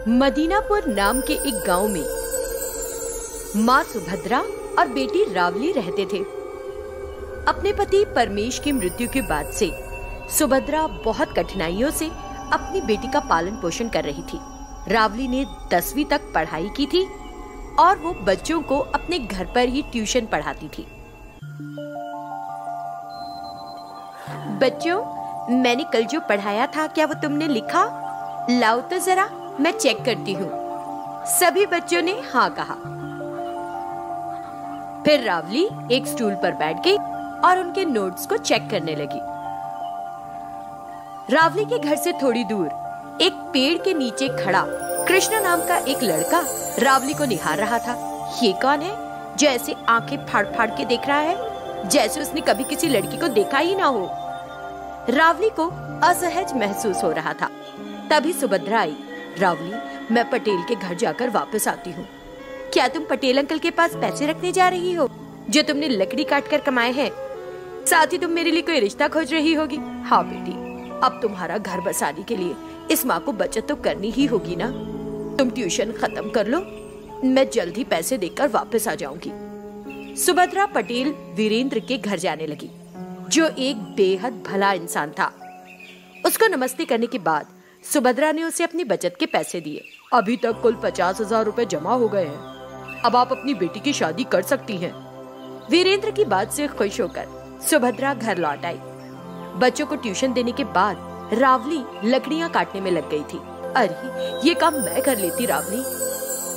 मदीनापुर नाम के एक गांव में माँ सुभद्रा और बेटी रावली रहते थे। अपने पति परमेश की मृत्यु के बाद से सुभद्रा बहुत कठिनाइयों से अपनी बेटी का पालन पोषण कर रही थी। रावली ने 10वीं तक पढ़ाई की थी और वो बच्चों को अपने घर पर ही ट्यूशन पढ़ाती थी। बच्चों, मैंने कल जो पढ़ाया था, क्या वो तुमने लिखा? लाओ तो जरा, मैं चेक करती हूँ। सभी बच्चों ने हाँ कहा। फिर रावली एक स्टूल पर बैठ गई और उनके नोट्स को चेक करने लगी। रावली के घर से थोड़ी दूर एक पेड़ के नीचे खड़ा कृष्णा नाम का एक लड़का रावली को निहार रहा था। ये कौन है जो ऐसे आंखें फाड़ फाड़ के देख रहा है, जैसे उसने कभी किसी लड़की को देखा ही ना हो। रावली को असहज महसूस हो रहा था। तभी सुभद्रा आई। रावली, मैं पटेल के घर जाकर वापस आती हूँ। क्या तुम पटेल अंकल के पास पैसे रखने जा रही हो जो तुमने लकड़ी काट कर कमाए हैं? साथ ही तुम मेरे लिए कोई रिश्ता खोज रही होगी। हाँ बेटी, अब तुम्हारा घर बसाने के लिए इस माँ को बचत तो करनी ही होगी ना। तुम ट्यूशन खत्म कर लो, मैं जल्द ही पैसे देकर वापस आ जाऊंगी। सुभद्रा पटेल वीरेंद्र के घर जाने लगी, जो एक बेहद भला इंसान था। उसको नमस्ते करने के बाद सुभद्रा ने उसे अपनी बचत के पैसे दिए। अभी तक कुल 50,000 रुपए जमा हो गए हैं। अब आप अपनी बेटी की शादी कर सकती हैं। वीरेंद्र की बात से खुश होकर सुभद्रा घर लौट आई। बच्चों को ट्यूशन देने के बाद रावली लकड़ियां काटने में लग गई थी। अरे, ये काम मैं कर लेती रावली।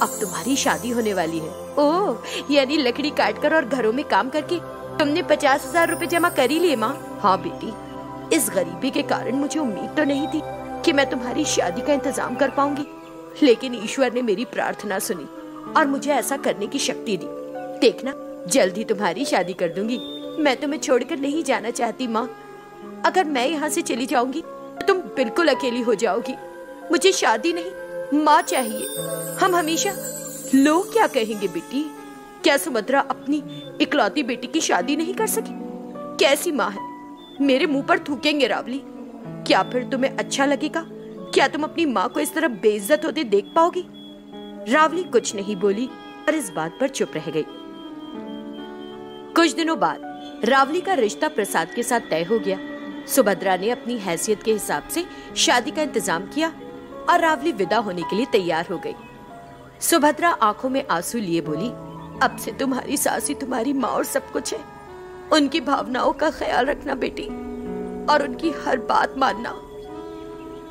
अब तुम्हारी शादी होने वाली है। ओह, यानी लकड़ी काटकर और घरों में काम करके तुमने 50,000 रुपए जमा कर ही लिए माँ? हाँ बेटी, इस गरीबी के कारण मुझे उम्मीद तो नहीं थी कि मैं तुम्हारी शादी का इंतजाम कर पाऊंगी, लेकिन ईश्वर ने मेरी प्रार्थना सुनी और मुझे ऐसा करने की शक्ति दी। देखना, जल्द ही तुम्हारी शादी कर दूंगी। मैं तुम्हें छोड़कर नहीं जाना चाहती माँ। अगर मैं यहाँ से चली जाऊंगी तो तुम बिल्कुल अकेली हो जाओगी। मुझे शादी नहीं, माँ चाहिए। हम हमेशा। लोग क्या कहेंगे बेटी? क्या सुभद्रा अपनी इकलौती बेटी की शादी नहीं कर सकी? कैसी माँ है? मेरे मुंह पर थूकेंगे रावली। क्या फिर तुम्हें अच्छा लगेगा? क्या तुम अपनी माँ को इस तरह बेइज्जत होते देख पाओगी? रावली कुछ नहीं बोली और इस बात पर चुप रह गई। कुछ दिनों बाद रावली का रिश्ता प्रसाद के साथ तय हो गया। सुभद्रा ने अपनी हैसियत के हिसाब से शादी का इंतजाम किया और रावली विदा होने के लिए तैयार हो गई। सुभद्रा आंखों में आंसू लिए बोली, अब से तुम्हारी सास ही तुम्हारी माँ और सब कुछ है। उनकी भावनाओं का ख्याल रखना बेटी, और उनकी हर बात मानना।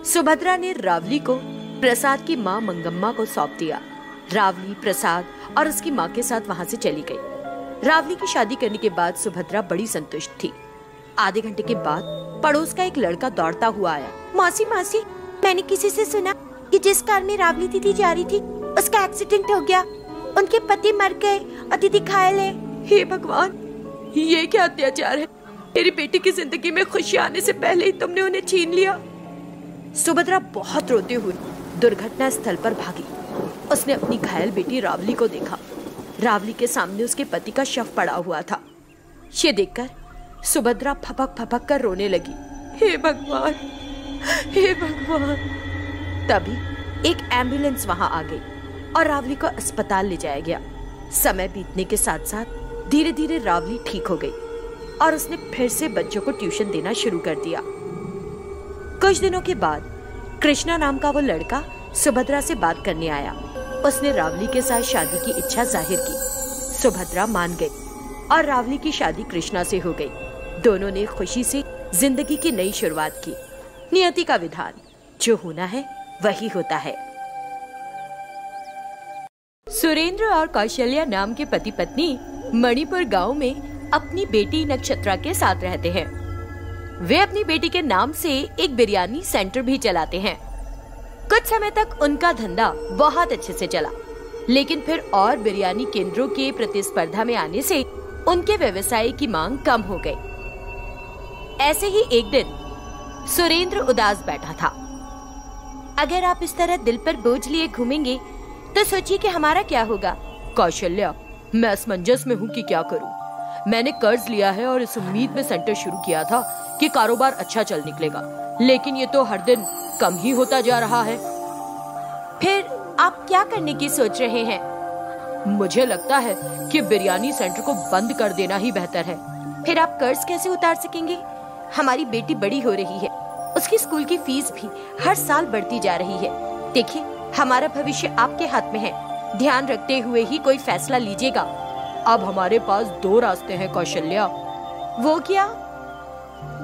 सुभद्रा ने रावली को प्रसाद की माँ मंगम्मा को सौंप दिया। रावली प्रसाद और उसकी माँ के साथ वहाँ से चली गई। रावली की शादी करने के बाद सुभद्रा बड़ी संतुष्ट थी। आधे घंटे के बाद पड़ोस का एक लड़का दौड़ता हुआ आया। मौसी मौसी, मैंने किसी से सुना कि जिस कार में रावली दीदी जा रही थी उसका एक्सीडेंट हो गया। उनके पति मर गए और दीदी घायल है। हे भगवान, ये क्या अत्याचार है? मेरी बेटी की जिंदगी में खुशी आने से पहले ही तुमने उन्हें छीन लिया। सुभद्रा बहुत रोते हुए दुर्घटना स्थल पर भागी। उसने अपनी घायल बेटी रावली को देखा। रावली के सामने उसके पति का शव पड़ा हुआ था। ये देखकर सुभद्रा फपक फपक कर रोने लगी। हे भगवान, हे भगवान। तभी एक एम्बुलेंस वहां आ गई और रावली को अस्पताल ले जाया गया। समय बीतने के साथ साथ धीरे धीरे रावली ठीक हो गई और उसने फिर से बच्चों को ट्यूशन देना शुरू कर दिया। कुछ दिनों के बाद कृष्णा नाम का वो लड़का सुभद्रा से बात करने आया। उसने रावली के साथ शादी की इच्छा जाहिर की। सुभद्रा मान गई और रावली की शादी कृष्णा से हो गई। दोनों ने खुशी से जिंदगी की नई शुरुआत की। नियति का विधान, जो होना है वही होता है। सुरेंद्र और कौशल्या नाम के पति पत्नी मणिपुर गांव में अपनी बेटी नक्षत्रा के साथ रहते हैं। वे अपनी बेटी के नाम से एक बिरयानी सेंटर भी चलाते हैं। कुछ समय तक उनका धंधा बहुत अच्छे से चला, लेकिन फिर और बिरयानी केंद्रों के प्रतिस्पर्धा में आने से उनके व्यवसाय की मांग कम हो गई। ऐसे ही एक दिन सुरेंद्र उदास बैठा था। अगर आप इस तरह दिल पर बोझ लिए घूमेंगे तो सोचिए कि हमारा क्या होगा। कौशल्या, मैं असमंजस में हूँ कि क्या करूँ। मैंने कर्ज लिया है और इस उम्मीद में सेंटर शुरू किया था कि कारोबार अच्छा चल निकलेगा, लेकिन ये तो हर दिन कम ही होता जा रहा है। फिर आप क्या करने की सोच रहे हैं? मुझे लगता है कि बिरयानी सेंटर को बंद कर देना ही बेहतर है। फिर आप कर्ज कैसे उतार सकेंगे? हमारी बेटी बड़ी हो रही है, उसकी स्कूल की फीस भी हर साल बढ़ती जा रही है। देखिए, हमारा भविष्य आपके हाथ में है, ध्यान रखते हुए ही कोई फैसला लीजिएगा। अब हमारे पास 2 रास्ते हैं कौशल्या। वो क्या?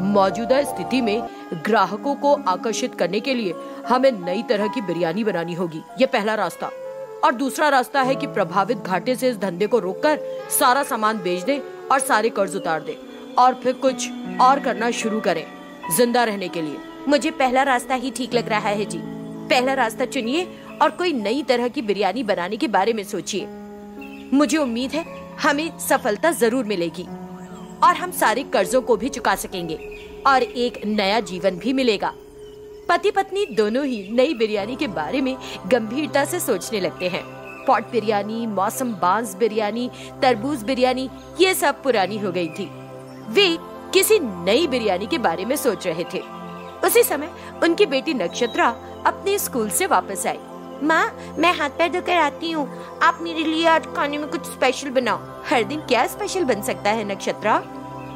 मौजूदा स्थिति में ग्राहकों को आकर्षित करने के लिए हमें नई तरह की बिरयानी बनानी होगी, ये पहला रास्ता। और दूसरा रास्ता है कि प्रभावित घाटे से इस धंधे को रोककर सारा सामान बेच दे और सारे कर्ज उतार दे और फिर कुछ और करना शुरू करें जिंदा रहने के लिए। मुझे पहला रास्ता ही ठीक लग रहा है जी। पहला रास्ता चुनिए और कोई नई तरह की बिरयानी बनाने के बारे में सोचिए। मुझे उम्मीद है हमें सफलता जरूर मिलेगी और हम सारे कर्जों को भी चुका सकेंगे और एक नया जीवन भी मिलेगा। पति पत्नी दोनों ही नई बिरयानी के बारे में गंभीरता से सोचने लगते हैं। पॉट बिरयानी, मौसम बांस बिरयानी, तरबूज बिरयानी, ये सब पुरानी हो गई थी। वे किसी नई बिरयानी के बारे में सोच रहे थे। उसी समय उनकी बेटी नक्षत्रा अपने स्कूल से वापस आई। माँ, मैं हाथ पैर धोकर आती हूँ, आप मेरे लिए आज खाने में कुछ स्पेशल बनाओ। हर दिन क्या स्पेशल बन सकता है नक्षत्रा?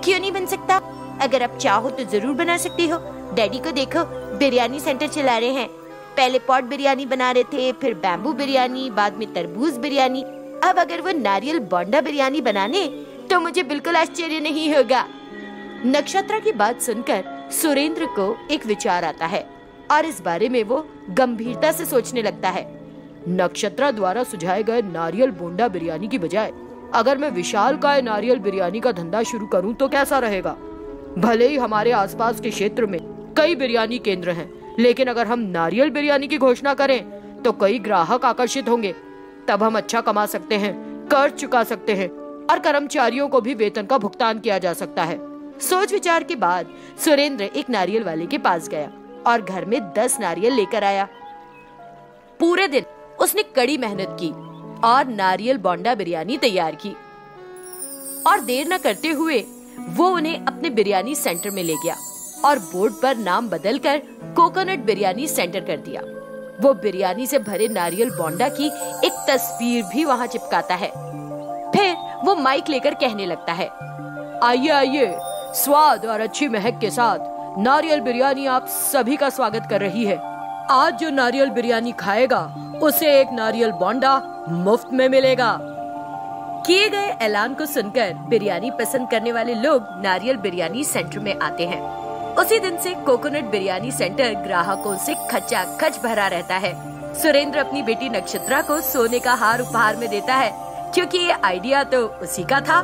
क्यों नहीं बन सकता? अगर आप चाहो तो जरूर बना सकती हो। डैडी को देखो, बिरयानी सेंटर चला रहे हैं। पहले पॉट बिरयानी बना रहे थे, फिर बैम्बू बिरयानी, बाद में तरबूज बिरयानी। अब अगर वो नारियल बोंडा बिरयानी बनाने तो मुझे बिल्कुल आश्चर्य नहीं होगा। नक्षत्रा की बात सुनकर सुरेंद्र को एक विचार आता है और इस बारे में वो गंभीरता से सोचने लगता है। नक्षत्रा द्वारा सुझाए गए नारियल बोंडा बिरयानी की बजाय अगर मैं विशालकाय नारियल बिरयानी का धंधा शुरू करूं तो कैसा रहेगा? भले ही हमारे आसपास के क्षेत्र में कई बिरयानी केंद्र हैं, लेकिन अगर हम नारियल बिरयानी की घोषणा करें तो कई ग्राहक आकर्षित होंगे। तब हम अच्छा कमा सकते हैं, कर्ज चुका सकते हैं और कर्मचारियों को भी वेतन का भुगतान किया जा सकता है। सोच विचार के बाद सुरेंद्र एक नारियल वाले के पास गया और घर में 10 नारियल लेकर आया। पूरे दिन उसने कड़ी मेहनत की और नारियल बोंडा बिरयानी तैयार की और देर न करते हुए वो उन्हें अपने बिरयानी सेंटर में ले गया और बोर्ड पर नाम बदलकर कोकोनट बिरयानी सेंटर कर दिया। वो बिरयानी से भरे नारियल बोंडा की एक तस्वीर भी वहाँ चिपकाता है। फिर वो माइक लेकर कहने लगता है, आइए आइए, स्वाद और अच्छी महक के साथ नारियल बिरयानी आप सभी का स्वागत कर रही है। आज जो नारियल बिरयानी खाएगा उसे एक नारियल बोंडा मुफ्त में मिलेगा। किए गए ऐलान को सुनकर बिरयानी पसंद करने वाले लोग नारियल बिरयानी सेंटर में आते हैं। उसी दिन से कोकोनट बिरयानी सेंटर ग्राहकों से खचाखच भरा रहता है। सुरेंद्र अपनी बेटी नक्षत्रा को सोने का हार उपहार में देता है, क्योंकि ये आइडिया तो उसी का था।